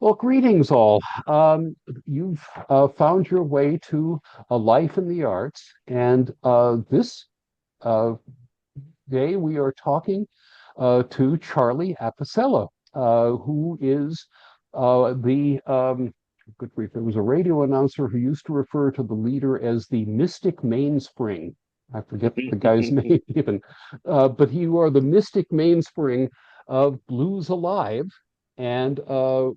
Well, greetings all. You've found your way to a life in the arts, and this uh, day we are talking to Charlie Apicella, who is good grief, there was a radio announcer who used to refer to the leader as the Mystic Mainspring. I forget the guy's name even, but you are the Mystic Mainspring of Blues Alive and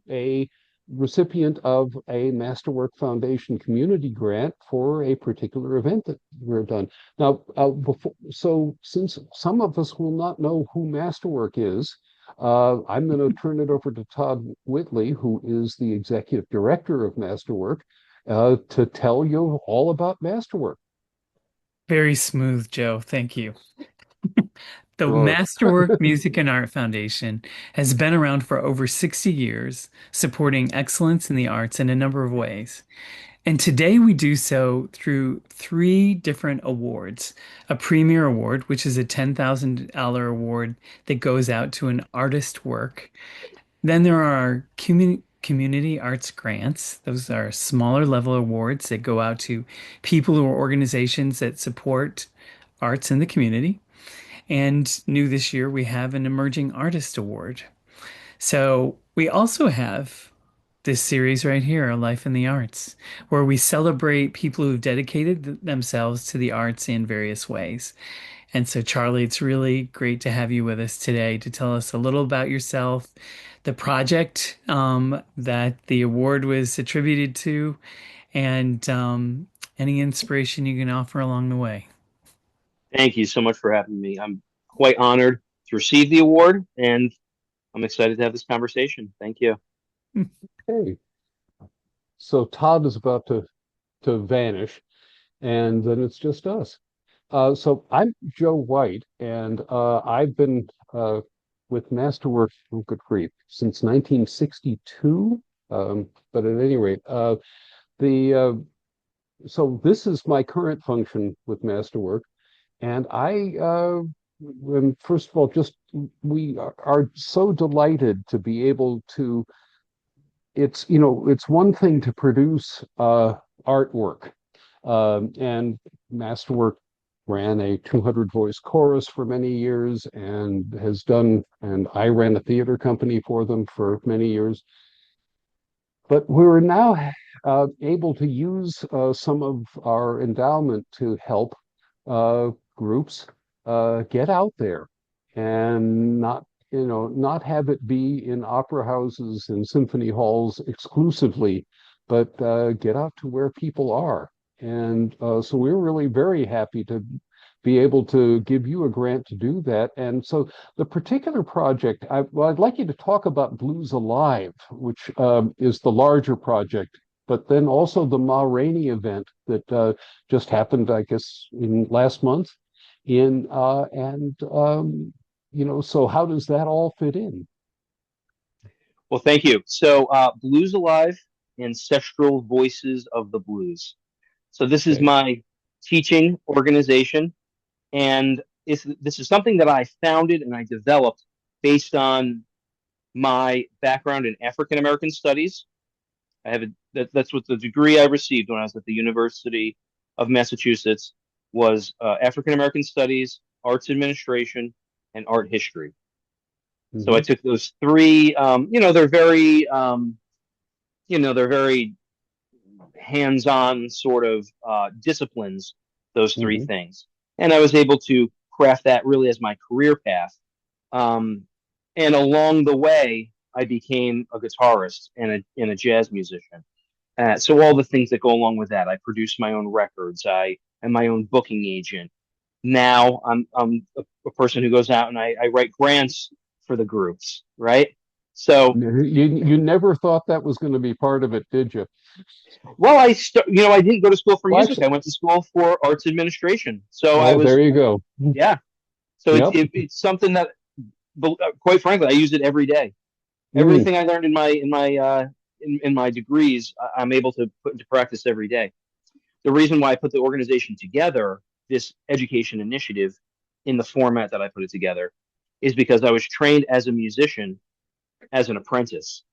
a recipient of a Masterwork Foundation community grant for a particular event that we're done. Now, so since some of us will not know who Masterwork is, I'm going to turn it over to Todd Whitley, who is the executive director of Masterwork, to tell you all about Masterwork. Very smooth, Joe. Thank you. The Sure. Masterwork Music and Art Foundation has been around for over 60 years, supporting excellence in the arts in a number of ways. And today we do so through three different awards. A Premier Award, which is a $10,000 award that goes out to an artist work. Then there are community arts grants. Those are smaller level awards that go out to people or organizations that support arts in the community. And new this year, we have an Emerging Artist Award. So we also have this series right here, A Life in the Arts, where we celebrate people who've dedicated themselves to the arts in various ways. And so, Charlie, it's really great to have you with us today to tell us a little about yourself, the project that the award was attributed to, and any inspiration you can offer along the way. Thank you so much for having me. I'm quite honored to receive the award, and I'm excited to have this conversation. Thank you. Hey, so Todd is about to vanish, and then it's just us. So I'm Joe White, and I've been with Masterwork, oh, good grief, since 1962. But at any rate, the so this is my current function with Masterwork, and first of all, just we are so delighted to be able to. It's one thing to produce artwork, and Masterwork ran a 200 voice chorus for many years and I ran a theater company for them for many years. But we're now able to use some of our endowment to help groups get out there and not have it be in opera houses and symphony halls exclusively, but get out to where people are. And so we're really very happy to be able to give you a grant to do that. And so the particular project, I'd like you to talk about Blues Alive, which is the larger project, but then also the Ma Rainey event that just happened, I guess, in last month. In and so how does that all fit in? Well, thank you. So, Blues Alive, Ancestral Voices of the Blues. So, this is Okay. my teaching organization, and this is something that I founded and I developed based on my background in African American studies. That's what the degree I received when I was at the University of Massachusetts was African American Studies, Arts Administration, and Art History. So I Hmm. took those three. They're very hands-on sort of disciplines. Those three Hmm. things, and I was able to craft that really as my career path. Um, and along the way, I became a guitarist and a jazz musician. So all the things that go along with that. I produce my own records. I am my own booking agent. Now I'm a person who goes out and I write grants for the groups, right? So, You never thought that was going to be part of it, did you? well, I didn't go to school for Well, music. actually, I went to school for arts administration. So I oh, was, there you go. yeah. So Yep. it's something that, quite frankly, I use it every day. Mm. Everything I learned in my degrees, I'm able to put into practice every day. The reason why I put the organization together, this education initiative, in the format that I put it together, is because I was trained as a musician as an apprentice.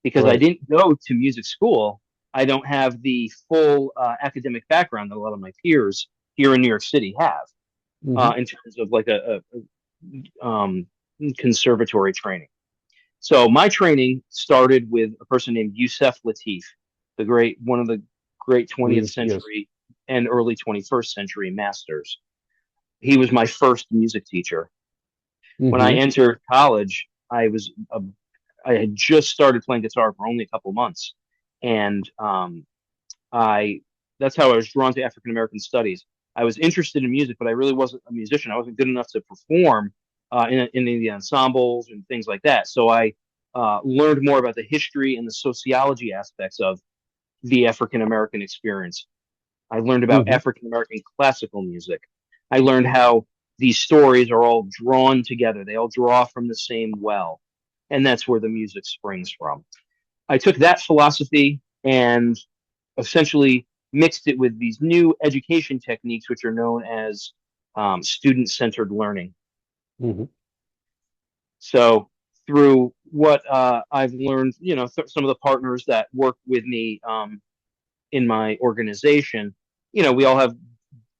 because I Right. didn't go to music school. I don't have the full academic background that a lot of my peers here in New York City have Hmm. in terms of like a conservatory training. So my training started with a person named Yusef Latif, one of the great 20th Yes. century and early 21st century masters. He was my first music teacher. When I Hmm. entered college, I had just started playing guitar for only a couple months, and I that's how I was drawn to African American studies. I was interested in music, but I really wasn't a musician. I wasn't good enough to perform in the ensembles and things like that. So I learned more about the history and the sociology aspects of the African American experience. I learned about Hmm. African American classical music. I learned how these stories are all drawn together. They all draw from the same well. And that's where the music springs from. I took that philosophy and essentially mixed it with these new education techniques, which are known as student centered learning. Hmm. So, through what I've learned, some of the partners that work with me in my organization, we all have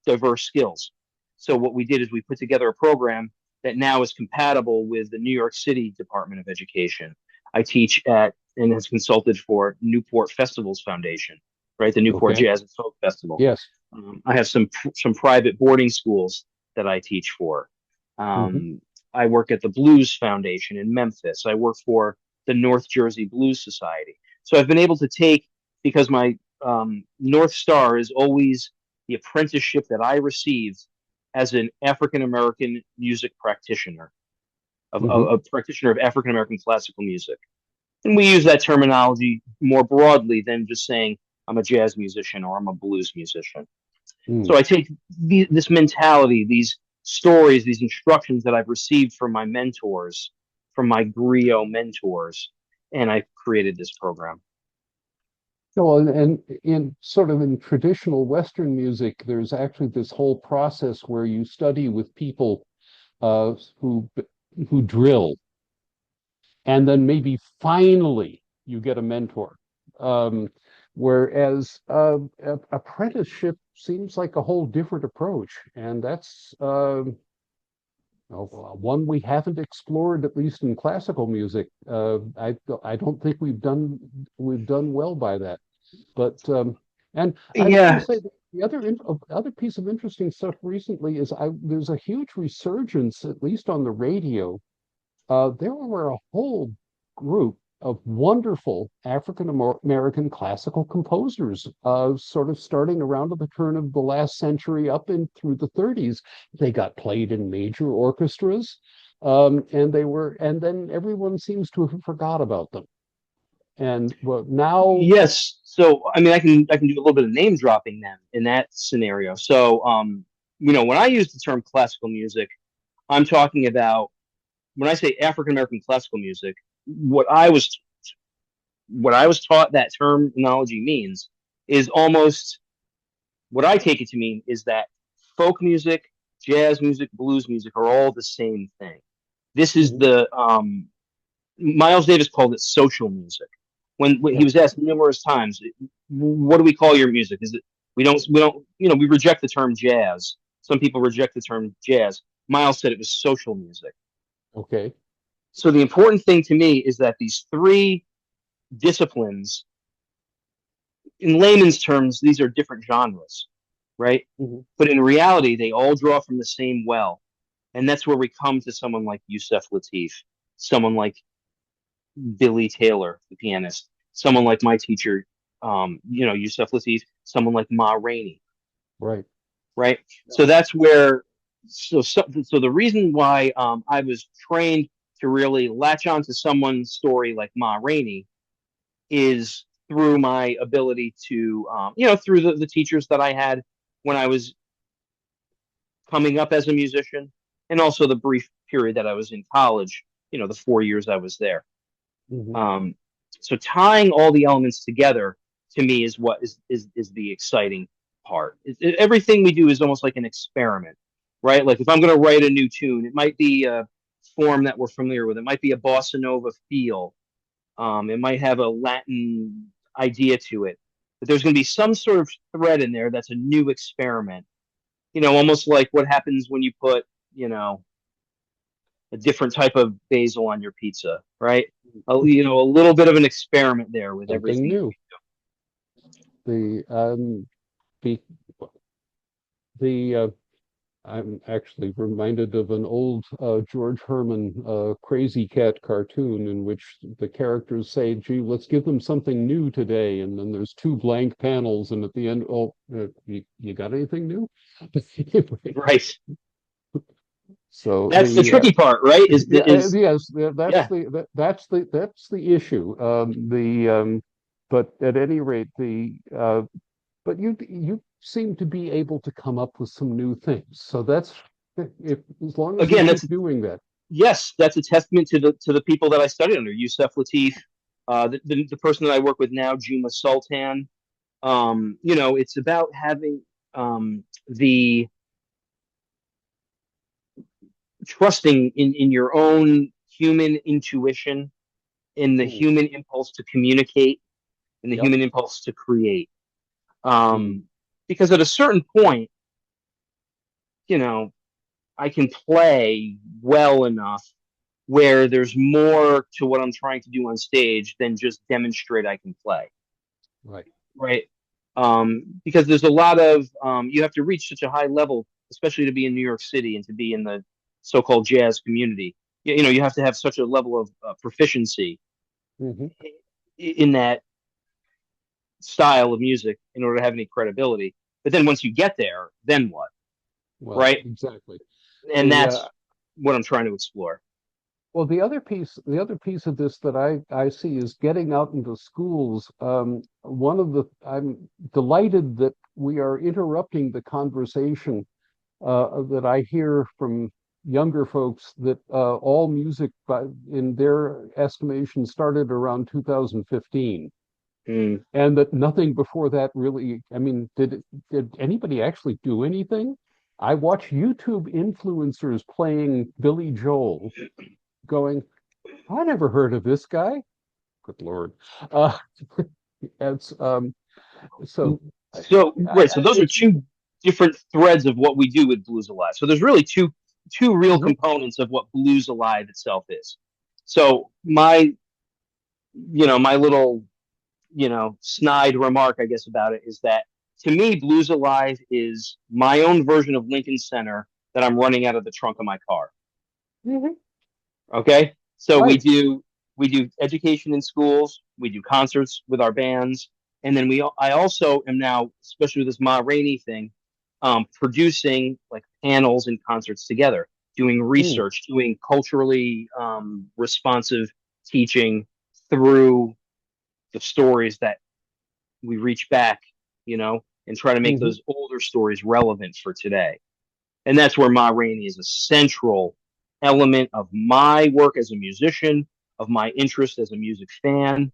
diverse skills. So what we did is we put together a program that now is compatible with the New York City Department of Education. I teach at and has consulted for Newport Festivals Foundation, right? The Newport Okay. Jazz and Folk Festival. Yes. I have some private boarding schools that I teach for. Hmm. Um, I work at the Blues Foundation in Memphis. I work for the North Jersey Blues Society. So I've been able to take, because my North Star is always the apprenticeship that I received as an African American music practitioner, Hmm. a practitioner of African American classical music. And we use that terminology more broadly than just saying I'm a jazz musician or I'm a blues musician. Mm. So I take this mentality, these stories, these instructions that I've received from my mentors, from my griot mentors, and I created this program. No, and in sort of in traditional Western music, there's actually this whole process where you study with people uh, who who drill, and then maybe finally you get a mentor. Um, whereas apprenticeship seems like a whole different approach, and that's one we haven't explored, at least in classical music. I don't think we've done well by that. But and I was going Yeah, to say that the other piece of interesting stuff recently is there's a huge resurgence, at least on the radio. There were a whole group of wonderful African American classical composers, sort of starting around at the turn of the last century up in through the 30s. They got played in major orchestras, and then everyone seems to have forgot about them. And well, now, yes. So I mean, I can do a little bit of name dropping then in that scenario. So when I use the term classical music, I'm talking about when I say African American classical music, what I was taught that terminology means is almost what I take it to mean is that folk music, jazz music, blues music are all the same thing. This is mhm, the Miles Davis called it social music. When he yeah, was asked numerous times, what do we call your music? Is it we don't we reject the term jazz. Some people reject the term jazz. Miles said it was social music. okay. So the important thing to me is that these three disciplines, in layman's terms, these are different genres, right? Mhm. But in reality, they all draw from the same well. And that's where we come to someone like Yusef Latif, someone like Billy Taylor, the pianist, someone like my teacher, Yusef Latif, someone like Ma Rainey, Right. right? So that's where, so the reason why I was trained to really latch on to someone's story like Ma Rainey is through my ability to, through the teachers that I had when I was coming up as a musician, and also the brief period that I was in college, the 4 years I was there. Mhm. Um, so tying all the elements together to me is what is the exciting part. Everything we do is almost like an experiment, right? Like if I'm going to write a new tune, it might be a form that we're familiar with. It might be a bossa nova feel, It might have a Latin idea to it, but there's going to be some sort of thread in there that's a new experiment. Almost like what happens when you put, you know, a different type of basil on your pizza, right? A little bit of an experiment there with Something everything. new. The the the I'm actually reminded of an old George Herman Crazy Cat cartoon in which the characters say, "Gee, let's give them something new today," and then there's two blank panels, and at the end, oh, you got anything new? Anyway, Right. so That's the the tricky part, right? yeah, yes, Yeah. that's the issue. But at any rate, but you seem to be able to come up with some new things. So that's if as long as you Again, keep doing that. yes, that's a testament to the people that I studied under. Yusef Latif, the person that I work with now, Juma Sultan. It's about having the trusting in your own human intuition, in the Mm, human impulse to communicate, in the yep. human impulse to create. Mm, Because at a certain point, you know, I can play well enough where there's more to what I'm trying to do on stage than just demonstrate I can play, right. right? Because there's a lot of you have to reach such a high level, especially to be in New York City and to be in the so-called jazz community. You have to have such a level of proficiency Hmm. in that style of music in order to have any credibility. But then once you get there, then what, Well, right? exactly. And The that's what I'm trying to explore. Well, the other piece of this that I see is getting out into schools. I'm delighted that we are interrupting the conversation that I hear from younger folks that all music, in their estimation, started around 2015, Mm. and that nothing before that really. I mean, did anybody actually do anything? I watch YouTube influencers playing Billy Joel, going, I never heard of this guy. Good Lord. Uh, it's so So right, so those are it's two different threads of what we do with Blues Alive. So there's really two real mhm, components of what Blues Alive itself is. So my little snide remark, I guess, about it is that to me, Blues Alive is my own version of Lincoln Center that I'm running out of the trunk of my car. mhm, Okay, so we right. do we do education in schools, we do concerts with our bands, and then I also am now, especially with this Ma Rainey thing, producing like panels and concerts together, doing Mm, research, doing culturally responsive teaching through the stories that we reach back, and try to make mhm, those older stories relevant for today. And that's where Ma Rainey is a central element of my work as a musician, of my interest as a music fan,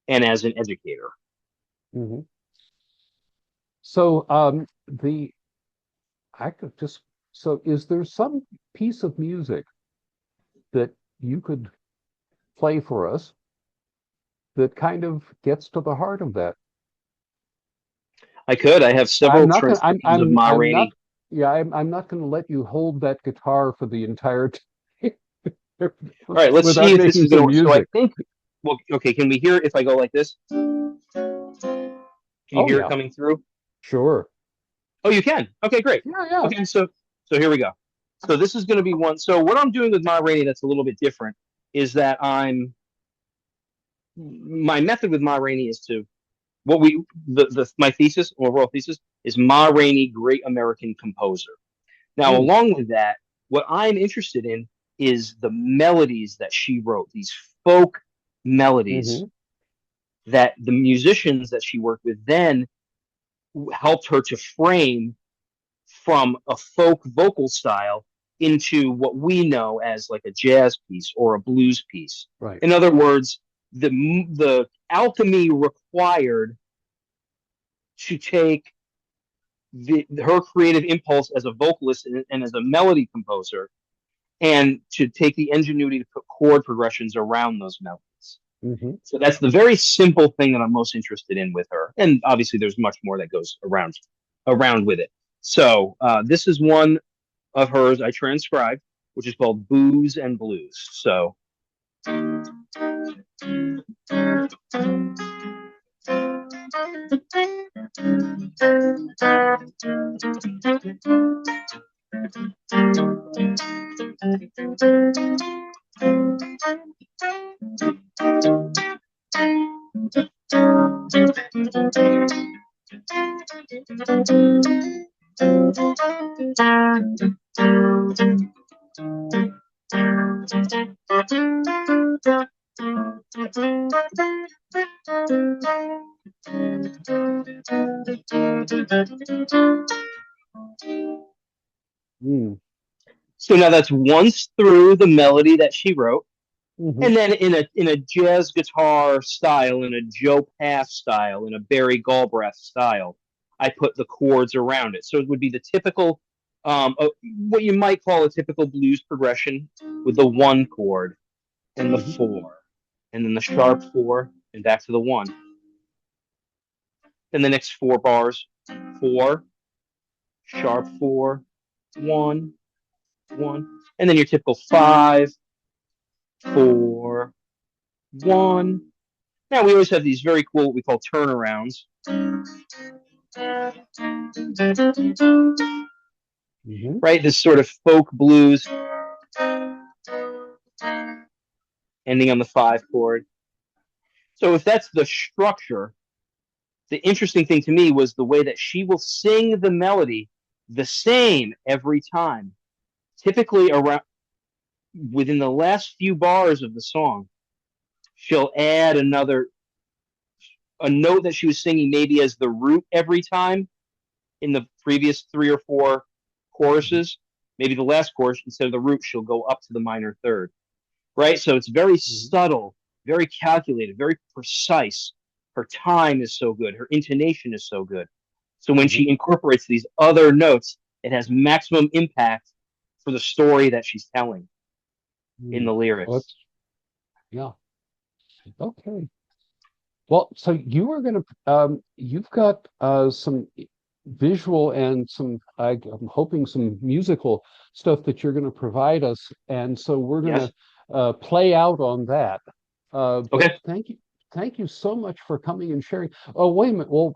and as an educator. mhm. So the I could just so is there some piece of music that you could play for us that kind of gets to the heart of that? I have I'm several not gonna transcriptions of Ma I'm not Rainey. yeah, I'm not gonna let you hold that guitar for the entire time All right, let's see without if this making is going some to work. So I music. think, well, okay, can we hear it if I go like this? Can you Oh hear it yeah, coming through? sure. Oh, you can. Okay, great. Yeah, yeah. Okay, so here we go. So this is going to be one. So what I'm doing with Ma Rainey that's a little bit different is that my method with Ma Rainey is to what we the my thesis, overall thesis, is Ma Rainey, great American composer. Now, Mm, along with that, what I'm interested in is the melodies that she wrote, these folk melodies hmm. that the musicians that she worked with then helped her to frame from a folk vocal style into what we know as like a jazz piece or a blues piece. Right. In other words, the alchemy required to take her creative impulse as a vocalist and as a melody composer, and to take the ingenuity to put chord progressions around those melodies. Hmm. So that's the very simple thing that I'm most interested in with her. And obviously, there's much more that goes around with it. So this is one of hers I transcribed, which is called Booze and Blues. So Mm. so now that's once through the melody that she wrote. Hmm. And then in a jazz guitar style, in a Joe Pass style, in a Barry Galbraith style, I put the chords around it. So it would be the typical, what you might call a typical blues progression with the one chord and the Hmm. four, and then the sharp four, and back to the one. Then the next four bars, four, sharp four, one, one, and then your typical five, four, one. Now we always have these very cool what we call turnarounds, Hmm. right? This sort of folk blues ending on the five chord. So if that's the structure, the interesting thing to me was the way that she will sing the melody the same every time. Typically around within the last few bars of the song, she'll add a note that she was singing maybe as the root every time in the previous three or four choruses. Maybe the last chorus, instead of the root, she'll go up to the minor third, right? So it's very Hmm. subtle, very calculated, very precise. Her time is so good. Her intonation is so good. So when Hmm. she incorporates these other notes, it has maximum impact for the story that she's telling in Mm. the Well, lyrics. yeah. Okay. Well, so you were going to, you've got some visual and some, I'm hoping some musical stuff that you're going to provide us. And so we're going Yes. to play out on that. But Okay. thank you so much for coming and sharing. Oh, wait a minute. Well,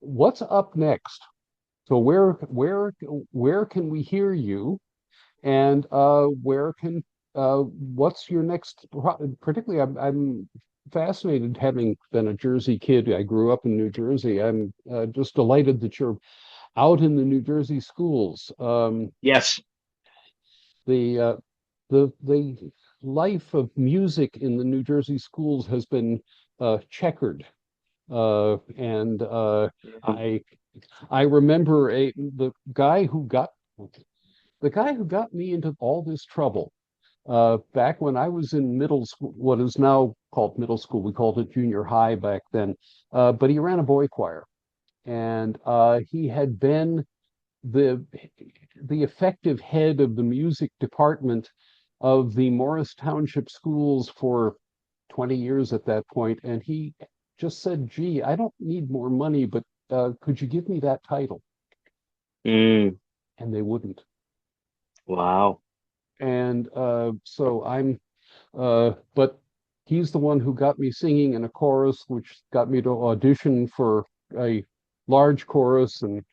what's up next? So where can we hear you? And what's your next particularly I'm fascinated, having been a Jersey kid. I grew up in New Jersey. I'm just delighted that you're out in the New Jersey schools. Yes. The the life of music in the New Jersey schools has been checkered. And I I remember the guy who got me into all this trouble back when I was in middle school, what is now called middle school. We called it junior high back then. But he ran a boy choir, and he had been the the effective head of the music department of the Morris Township schools for 20 years at that point. And he just said, "Gee, I don't need more money, but could you give me that title?" Mm, And they wouldn't. wow. And but he's the one who got me singing in a chorus, which got me to audition for a large chorus and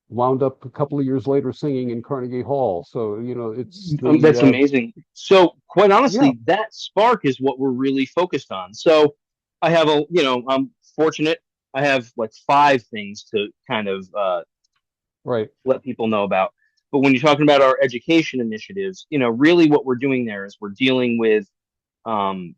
wound up a couple of years later singing in Carnegie Hall. So, it's That's amazing. So, quite yeah, honestly, that spark is what we're really focused on. So, I'm fortunate. I have like five things to kind of right. let people know about. But when you're talking about our education initiatives, really what we're doing there is we're dealing with um,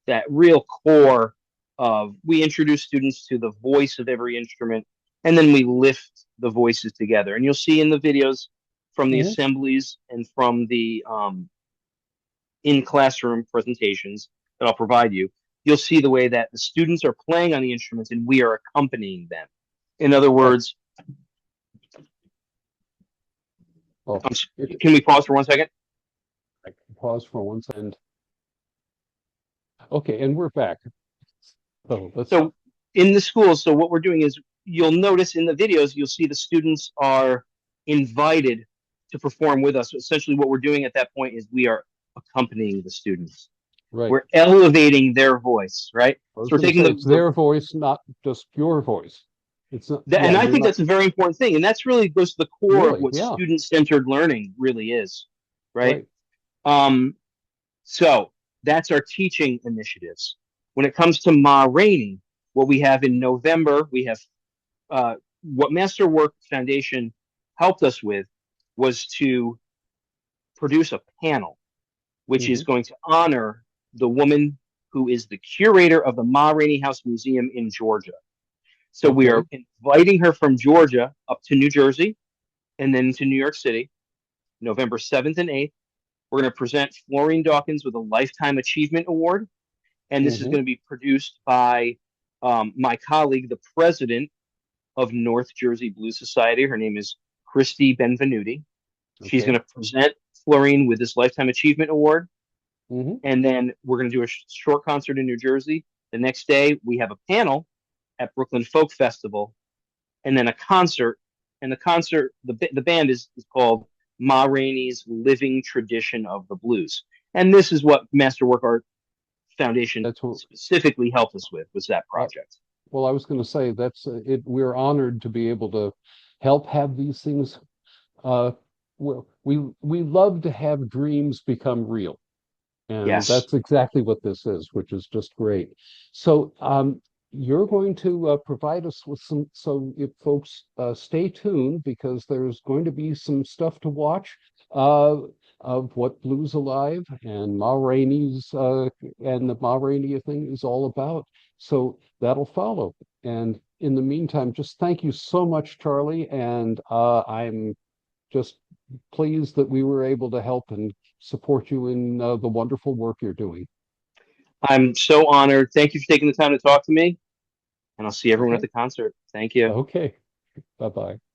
that real core of we introduce students to the voice of every instrument, and then we lift the voices together. And you'll see in the videos from the Mhm. assemblies and from the in classroom presentations that I'll provide you, you'll see the way that the students are playing on the instruments and we are accompanying them. In other Oh, words, oh, it, can we pause for 1 second? I can pause for one second. Okay, and we're back. So let's. So in the schools, so what we're doing is you'll notice in the videos, you'll see the students are invited to perform with us. So essentially, what we're doing at that point is we are accompanying the students. Right. We're elevating their voice, right? I So was we're going to taking say it's their voice, not just your voice. It's not. Yeah, and I you're think not that's a very important thing. And that's really goes to the core of really. what Yeah. student-centered learning really is, right? Right. Um, so that's our teaching initiatives. When it comes to Ma Rainey, what we have in November, we have what Masterwork Foundation helped us with was to produce a panel, which is Hmm. going to honor the woman who is the curator of the Ma Rainey House Museum in Georgia. So we are Okay. inviting her from Georgia up to New Jersey and then to New York City, November 7th and 8th. We're going to present Florine Dawkins with a Lifetime Achievement Award. And this is Hmm. going to be produced by my colleague, the president of North Jersey Blues Society. Her name is Christy Benvenuti. She's going Okay. to present Florine with this Lifetime Achievement Award. Hmm. And then we're going to do a short concert in New Jersey. The next day, we have a panel at Brooklyn Folk Festival, and then a concert. And the concert, the band is called Ma Rainey's Living Tradition of the Blues. And this is what Masterwork Art Foundation That's what. specifically helped us with, was that I, project. well, I was going to say that's it. We're honored to be able to help have these things. Uh, well, we love to have dreams become real. And Yes, that's exactly what this is, which is just great. So you're going to provide us with some, so if folks stay tuned because there's going to be some stuff to watch uh, of what Blues Alive and Ma Rainey's and the Ma Rainey thing is all about. So that'll follow. And in the meantime, just thank you so much, Charlie. And I'm just pleased that we were able to help and support you in the wonderful work you're doing. I'm so honored. Thank you for taking the time to talk to me, and I'll see everyone at Okay. the concert. Thank you. Okay. Bye bye.